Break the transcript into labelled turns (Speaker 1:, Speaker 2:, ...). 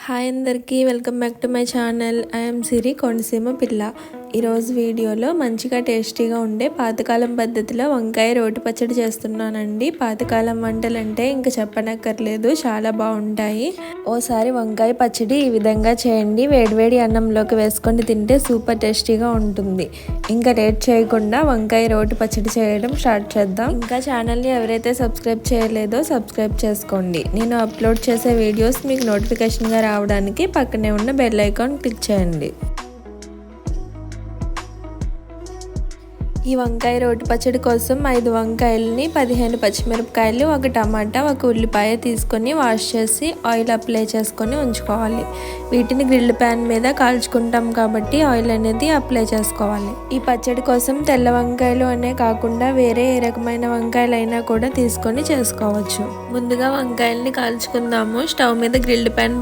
Speaker 1: Hi అందరికీ welcome back to my channel. I'm Siri Kondaseema పిల్ల. ఈరోజు వీడియోలో మంచిగా టేస్టీగా ఉండే పాతకాలం పద్ధతిలో వంకాయ రోటి పచ్చడి చేస్తున్నానండి. పాతకాలం వంటలు అంటే ఇంకా చెప్పనక్కర్లేదు, చాలా బాగుంటాయి. ఓసారి వంకాయ పచ్చడి ఈ విధంగా చేయండి. వేడివేడి అన్నంలోకి వేసుకొని తింటే సూపర్ టేస్టీగా ఉంటుంది. ఇంకా లేట్ చేయకుండా వంకాయ రోటి పచ్చడి చేయడం స్టార్ట్ చేద్దాం. ఇంకా ఛానల్ని ఎవరైతే సబ్స్క్రైబ్ చేయలేదో సబ్స్క్రైబ్ చేసుకోండి. నేను అప్లోడ్ చేసే వీడియోస్ మీకు నోటిఫికేషన్గా రావడానికి పక్కనే ఉన్న బెల్ ఐకాన్ క్లిక్ చేయండి. ఈ వంకాయ రోటి పచ్చడి కోసం 5 వంకాయలని, 15 పచ్చిమిరపకాయలు, 1 టమాటా, 1 ఉల్లిపాయ తీసుకొని వాష్ చేసి ఆయిల్ అప్లై చేసుకొని ఉంచుకోవాలి. వీటిని గ్రిల్ ప్యాన్ మీద కాల్చుకుంటాం కాబట్టి ఆయిల్ అనేది అప్లై చేసుకోవాలి. ఈ పచ్చడి కోసం తెల్ల వంకాయలు అనే కాకుండా వేరే ఏ రకమైన వంకాయలు అయినా కూడా తీసుకొని చేసుకోవచ్చు. ముందుగా వంకాయల్ని కాల్చుకుందాము. స్టవ్ మీద గ్రిల్ ప్యాన్